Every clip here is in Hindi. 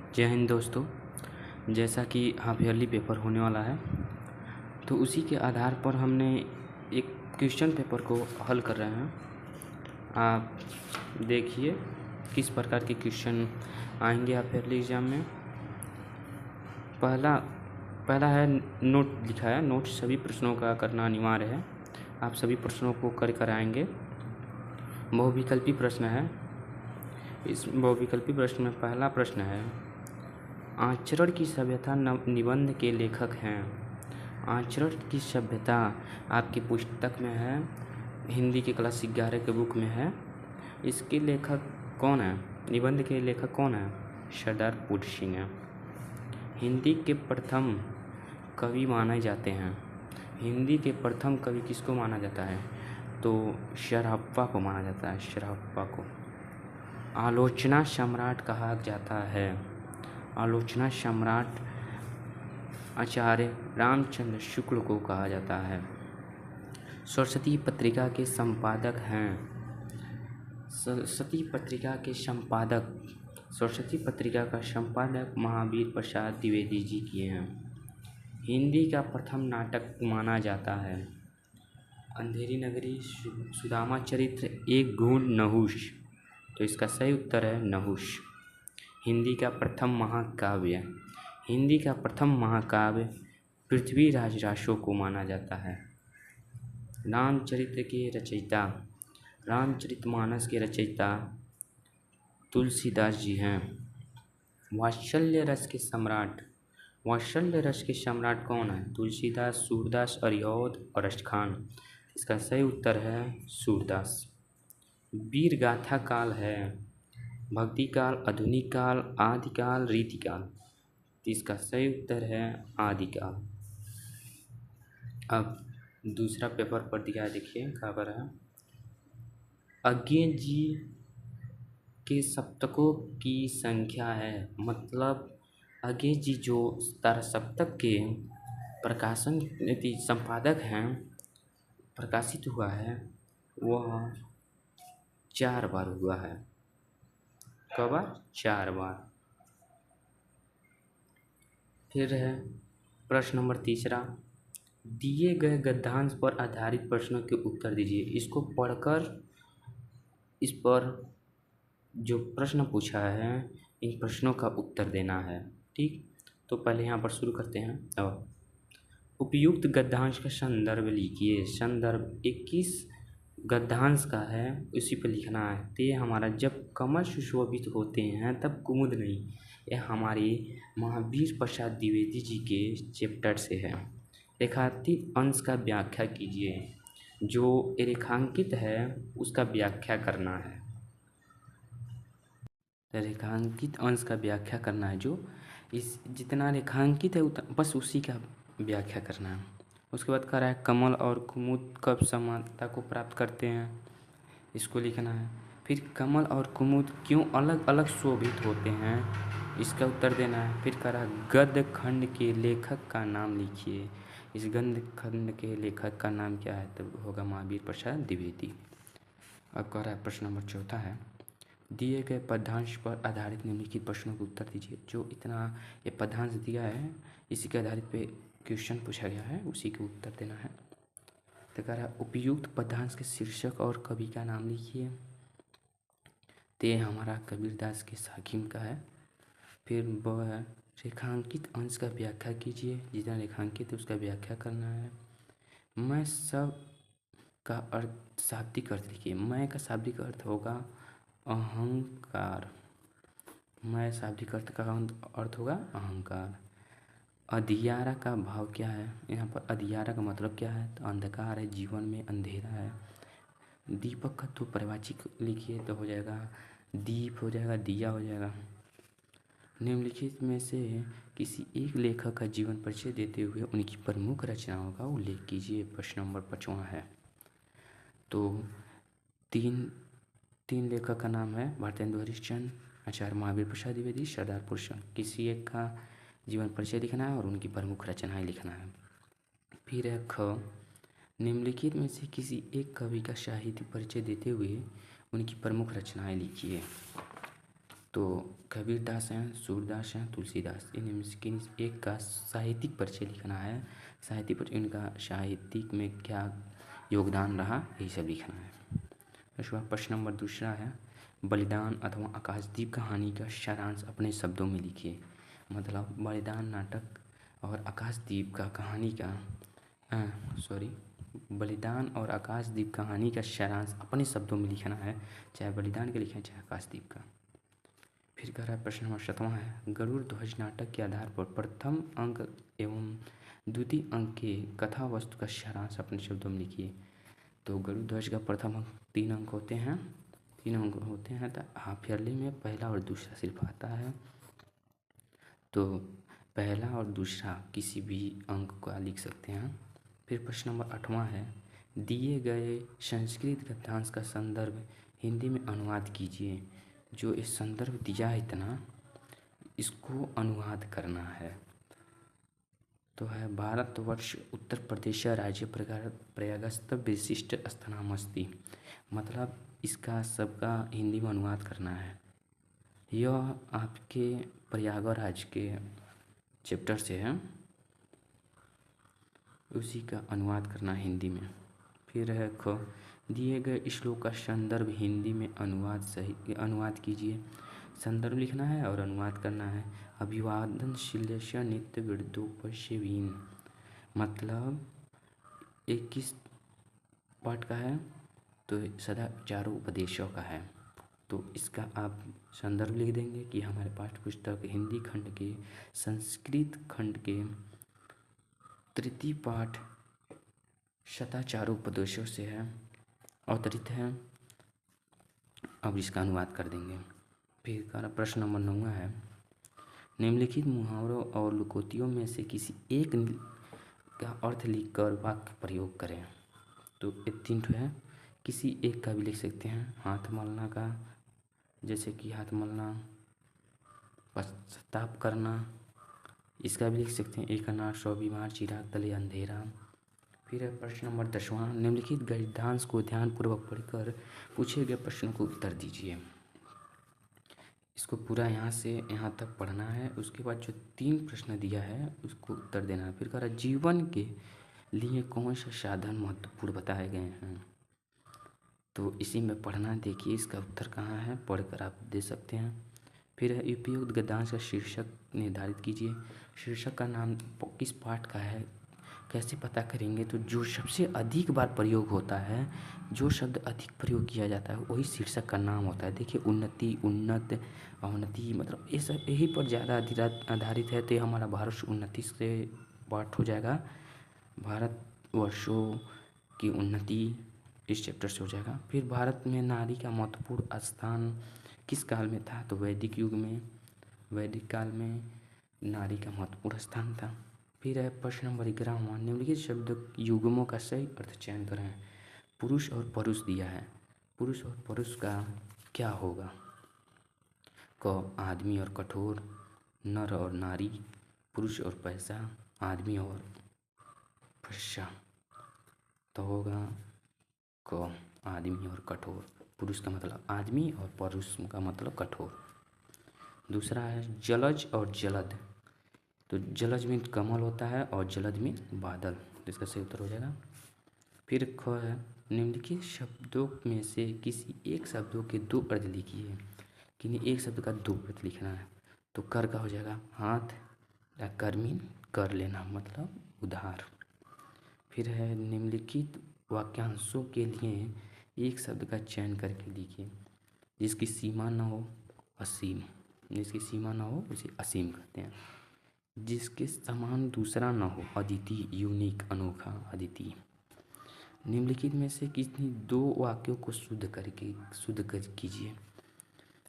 जय हिंद दोस्तों। जैसा कि हाफ ईयरली पेपर होने वाला है तो उसी के आधार पर हमने एक क्वेश्चन पेपर को हल कर रहे हैं। आप देखिए किस प्रकार के क्वेश्चन आएंगे हाफ ईयरली एग्ज़ाम में। पहला है नोट लिखा है, नोट सभी प्रश्नों का करना अनिवार्य है। आप सभी प्रश्नों को कर आएंगे। बहुविकल्पी प्रश्न है। इस बहुविकल्पी प्रश्न में पहला प्रश्न है, आचरण की सभ्यता निबंध के लेखक हैं। आचरण की सभ्यता आपकी पुस्तक में है, हिंदी की क्लास 11 के बुक में है। इसके लेखक कौन है? निबंध के लेखक कौन है? सरदार पूर्ण सिंह है। हिंदी के प्रथम कवि माने जाते हैं। हिंदी के प्रथम कवि किसको माना जाता है? तो शरहप्पा को माना जाता है, शरहप्पा को। आलोचना सम्राट कहा जाता है। आलोचना सम्राट आचार्य रामचंद्र शुक्ल को कहा जाता है। सरस्वती पत्रिका के संपादक हैं। सरस्वती पत्रिका के संपादक, सरस्वती पत्रिका का संपादक महावीर प्रसाद द्विवेदी जी किए हैं। हिंदी का प्रथम नाटक माना जाता है अंधेरी नगरी, सुदामा चरित्र, एक घूंट नहुष। तो इसका सही उत्तर है नहुष। हिंदी का प्रथम महाकाव्य, हिंदी का प्रथम महाकाव्य पृथ्वीराज रासो को माना जाता है। रामचरित्र के रचयिता, रामचरितमानस के रचयिता तुलसीदास जी हैं। वात्सल्य रस के सम्राट, वात्सल्य रस के सम्राट कौन है? तुलसीदास, सूरदास, अरियोध और अष्टखान। इसका सही उत्तर है सूरदास। वीर गाथा काल है भक्ति काल, आधुनिक काल, आदिकाल, रीतिकाल। इसका सही उत्तर है आदिकाल। अब दूसरा पेपर पर दिया है, देखिए खबर है, अज्ञे जी के सप्तकों की संख्या है। मतलब अज्ञे जी जो तारा सप्तक के प्रकाशन संपादक हैं, प्रकाशित हुआ है, वह 4 बार हुआ है। कब बार? 4 बार। फिर है प्रश्न नंबर तीसरा, दिए गए गद्यांश पर आधारित प्रश्नों के उत्तर दीजिए। इसको पढ़कर इस पर जो प्रश्न पूछा है इन प्रश्नों का उत्तर देना है। ठीक, तो पहले यहाँ पर शुरू करते हैं। अब उपयुक्त गद्यांश का संदर्भ लिखिए। संदर्भ 21 गद्यांश का है, उसी पर लिखना है। तो ये हमारा जब कमल सुशोभित होते हैं तब कुमुद नहीं, यह हमारी महावीर प्रसाद द्विवेदी जी के चैप्टर से है। रेखांकित अंश का व्याख्या कीजिए। जो रेखांकित है उसका व्याख्या करना है। रेखांकित अंश का व्याख्या करना है। जो इस जितना रेखांकित है बस उसी का व्याख्या करना है। उसके बाद कह रहा है कमल और कुमुद कब समानता को प्राप्त करते हैं, इसको लिखना है। फिर कमल और कुमुद क्यों अलग अलग शोभित होते हैं, इसका उत्तर देना है। फिर कह रहा है गद्य खंड के लेखक का नाम लिखिए। इस गद्य खंड के लेखक का नाम क्या है? तब होगा महावीर प्रसाद द्विवेदी। अब कह रहा है प्रश्न नंबर चौथा है, दिए गए पदांश पर आधारित निम्नलिखित प्रश्नों का उत्तर दीजिए। जो इतना ये पदांश दिया है इसी के आधारित पे क्वेश्चन पूछा गया है, उसी के उत्तर देना है। तो कह रहा है उपयुक्त पदांश के शीर्षक और कवि का नाम लिखिए। ते हमारा कबीरदास के साकिम का है। फिर वह है रेखांकित अंश का व्याख्या कीजिए। जितना रेखांकित है उसका व्याख्या करना है। मैं सब का अर्थ, शाब्दिक अर्थ लिखिए। मैं का शाब्दिक अर्थ होगा अहंकार। मैं शाब्दिक अर्थ का अर्थ होगा अहंकार। अधियारा का भाव क्या है? यहाँ पर अधियारा का मतलब क्या है? तो अंधकार है, जीवन में अंधेरा है। दीपक का तो परिभाषिक लिखिए तो हो जाएगा दीप, हो जाएगा दिया, हो जाएगा। निम्नलिखित में से किसी एक लेखक का जीवन परिचय देते हुए उनकी प्रमुख रचनाओं का उल्लेख कीजिए। प्रश्न नंबर 5वां है। तो तीन लेखक का नाम है भारतेंदु हरिश्चंद्र, आचार्य महावीर प्रसाद द्विवेदी, सरदार पूर्ण सिंह। किसी एक का जीवन परिचय लिखना है और उनकी प्रमुख रचनाएं लिखना है। फिर है ख, निम्नलिखित में से किसी एक कवि का साहित्य परिचय देते हुए उनकी प्रमुख रचनाएं लिखिए। तो कबीरदास हैं, सूरदास हैं, तुलसीदास, इनमें से किन एक का साहित्यिक परिचय लिखना है। साहित्यिक परिचय, इनका साहित्यिक में क्या योगदान रहा, यही सब लिखना है। उसके बाद प्रश्न नंबर दूसरा है, बलिदान अथवा आकाशदीप कहानी का सारांश अपने शब्दों में लिखिए। मतलब बलिदान नाटक और आकाशदीप का कहानी का बलिदान और आकाशदीप कहानी का सारांश अपने शब्दों में लिखना है, चाहे बलिदान का लिखें चाहे आकाशदीप का। फिर कह रहा है प्रश्न नंबर 7वां है, गरुड़ ध्वज नाटक के आधार पर प्रथम अंक एवं द्वितीय अंक के कथा वस्तु का सारांश अपने शब्दों में लिखिए। तो गरुड़ ध्वज का प्रथम अंक 3 अंक होते हैं, 3 अंक होते हैं। तो हाफ ईयरली में पहला और दूसरा सिर्फ आता है, तो पहला और दूसरा किसी भी अंक का लिख सकते हैं। फिर प्रश्न नंबर 8वां है, दिए गए संस्कृत गद्यांश का संदर्भ हिंदी में अनुवाद कीजिए। जो इस संदर्भ दिया है इतना, इसको अनुवाद करना है। तो है, भारतवर्ष उत्तर प्रदेश राज्य प्रयागस्थ विशिष्ट स्थानमस्ति। मतलब इसका सबका हिंदी में अनुवाद करना है। यह आपके प्रयागराज के चैप्टर से है, उसी का अनुवाद करना है हिंदी में। फिर है ख, दिए गए श्लोक का संदर्भ हिंदी में अनुवाद कीजिए। संदर्भ लिखना है और अनुवाद करना है। अभिवादन शिल्य नित्य विद्योपश्यवीन, मतलब एक किस पाठ का है, तो सदा चारों उपदेशों का है। तो इसका आप संदर्भ लिख देंगे कि हमारे पाठ्य पुस्तक हिंदी खंड के संस्कृत खंड के तृतीय पाठ सदाचारों उपदेशों से है, अवतरित है। अब इसका अनुवाद कर देंगे। फिर का प्रश्न नंबर 9 है, निम्नलिखित मुहावरों और लुकोतियों में से किसी एक का अर्थ लिखकर वाक्य प्रयोग करें। तो ये 3 ठो है, किसी एक का भी लिख सकते हैं। हाथ मलना का, जैसे कि हाथ मलना, पश्चाताप करना, इसका भी लिख सकते हैं। एक अनार 100 बीमार, चिराग तले अंधेरा। फिर है प्रश्न नंबर 10वां, निम्नलिखित गद्यांश को ध्यानपूर्वक पढ़कर पूछे गए प्रश्नों को उत्तर दीजिए। इसको पूरा यहाँ से यहाँ तक पढ़ना है। उसके बाद जो 3 प्रश्न दिया है उसको उत्तर देना है। फिर कह रहा है, जीवन के लिए कौन सा साधन महत्वपूर्ण बताए गए हैं। तो इसी में पढ़ना, देखिए इसका उत्तर कहाँ है, पढ़कर आप दे सकते हैं। फिर है, उपयुक्त गद्यांश का शीर्षक निर्धारित कीजिए। शीर्षक का नाम किस पाठ का है, कैसे पता करेंगे। तो जो सबसे अधिक बार प्रयोग होता है, जो शब्द अधिक प्रयोग किया जाता है, वही शीर्षक का नाम होता है। देखिए, उन्नति, उन्नत, अवनति, मतलब ये सब यही पर ज़्यादा आधारित है। तो ये हमारा भारत उन्नति से पाठ हो जाएगा, भारतवर्षों की उन्नति इस चैप्टर से हो जाएगा। फिर भारत में नारी का महत्वपूर्ण स्थान किस काल में था। तो वैदिक युग में, वैदिक काल में नारी का महत्वपूर्ण स्थान था। फिर है प्रश्न नंबर 11वां, निम्नलिखित शब्द युग्मों का सही अर्थ चयन करें। पुरुष और परुष दिया है, पुरुष और परुष का क्या होगा। क, आदमी और कठोर, नर और नारी, पुरुष और पैसा, आदमी और फरसा। तो होगा क, आदमी और कठोर। पुरुष का मतलब आदमी और परुष का मतलब कठोर। दूसरा है जलज और जलद। तो जलज में कमल होता है और जलद में बादल, तो इसका सही उत्तर हो जाएगा। फिर ख है, निम्नलिखित शब्दों में से किसी एक शब्दों के 2 अर्थ लिखिए। किन्हीं एक शब्द का 2 अर्थ लिखना है। तो कर का हो जाएगा हाथ, या कर्मी, कर लेना मतलब उधार। फिर है, निम्नलिखित वाक्यांशों के लिए एक शब्द का चयन करके लिखिए। जिसकी सीमा न हो, असीम, जिसकी सीमा न हो उसे असीम कहते हैं। जिसके समान दूसरा न हो, अद्वितीय, यूनिक, अनोखा, अद्वितीय। निम्नलिखित में से किसी 2 वाक्यों को शुद्ध कर कीजिए।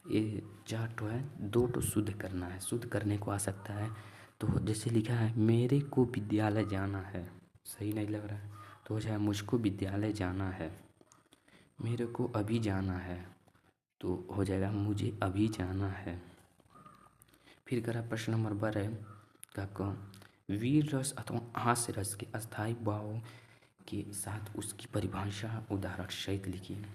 ये 4 ठो है, 2 तो शुद्ध करना है, शुद्ध करने को आ सकता है। तो जैसे लिखा है, मेरे को विद्यालय जाना है, सही नहीं लग रहा है, तो हो जाए मुझको विद्यालय जाना है। मेरे को अभी जाना है, तो हो जाएगा मुझे अभी जाना है। फिर करा प्रश्न नंबर 12 का वीर रस अथवा हास्य रस के अस्थायी भाव के साथ उसकी परिभाषा उदाहरण सहित लिखिए।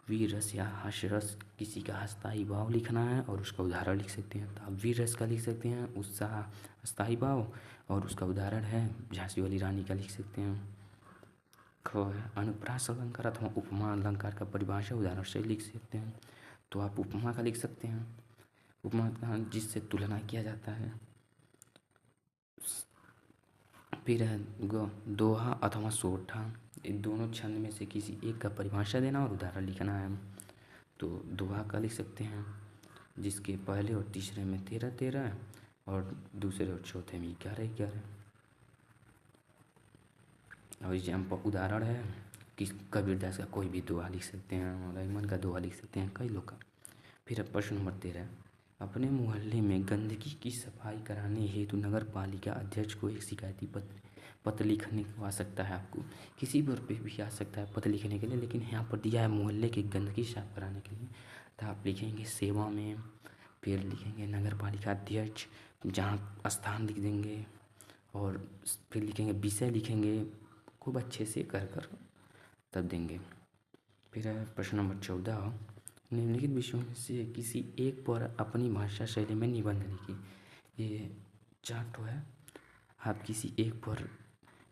वीर रस या हास्य रस, किसी का अस्थायी भाव लिखना है और उसका उदाहरण लिख सकते हैं, तो आप वीर रस का लिख सकते हैं उत्साह अस्थायी भाव, और उसका उदाहरण है झांसी वाली रानी का लिख सकते हैं। ख है अनुप्रास अलंकार अथवा उपमा अलंकार का परिभाषा उदाहरण से लिख सकते हैं, तो आप उपमा का लिख सकते हैं, उपमा जिससे तुलना किया जाता है। फिर है ग दोहा अथवा सोठा, इन दोनों छंद में से किसी एक का परिभाषा देना और उदाहरण लिखना है, तो दोहा का लिख सकते हैं जिसके पहले और तीसरे में 13-13 और दूसरे और चौथे में 11-11। और एग्जाम्पल उदाहरण है कि कबीरदास का कोई भी दोहा लिख सकते हैं, और रहीमन का दोहा लिख सकते हैं, कई लोग का। फिर प्रश्न नंबर 13, अपने मोहल्ले में गंदगी की सफाई कराने हेतु नगर पालिका अध्यक्ष को एक शिकायती पत्र लिखने को आ सकता है। आपको किसी पर भी आ सकता है पत्र लिखने के लिए, लेकिन यहाँ पर दिया है मोहल्ले की गंदगी साफ कराने के लिए, तो आप लिखेंगे सेवा में, फिर लिखेंगे नगर पालिका अध्यक्ष, जहाँ स्थान लिख देंगे, और फिर लिखेंगे विषय लिखेंगे खूब अच्छे से कर तब देंगे। फिर है प्रश्न नंबर 14, निम्नलिखित विषयों में से किसी एक पर अपनी भाषा शैली में निबंध लिखिए। ये 4 ठो है, आप किसी एक पर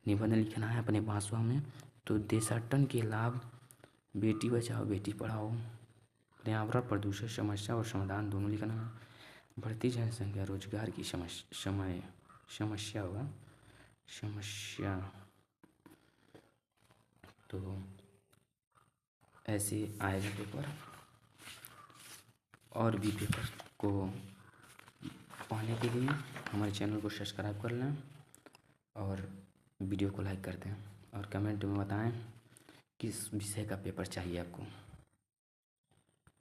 निबंध लिखना है अपने भाषा में, तो देशाटन के लाभ, बेटी बचाओ बेटी पढ़ाओ, पर्यावरण प्रदूषण समस्या और समाधान दोनों लिखना है, बढ़ती जनसंख्या रोजगार की समस्या होगा समस्या, तो ऐसे आएगा पेपर। और भी पेपर को पाने के लिए हमारे चैनल को सब्सक्राइब कर लें और वीडियो को लाइक कर दें, और कमेंट में बताएं किस विषय का पेपर चाहिए आपको।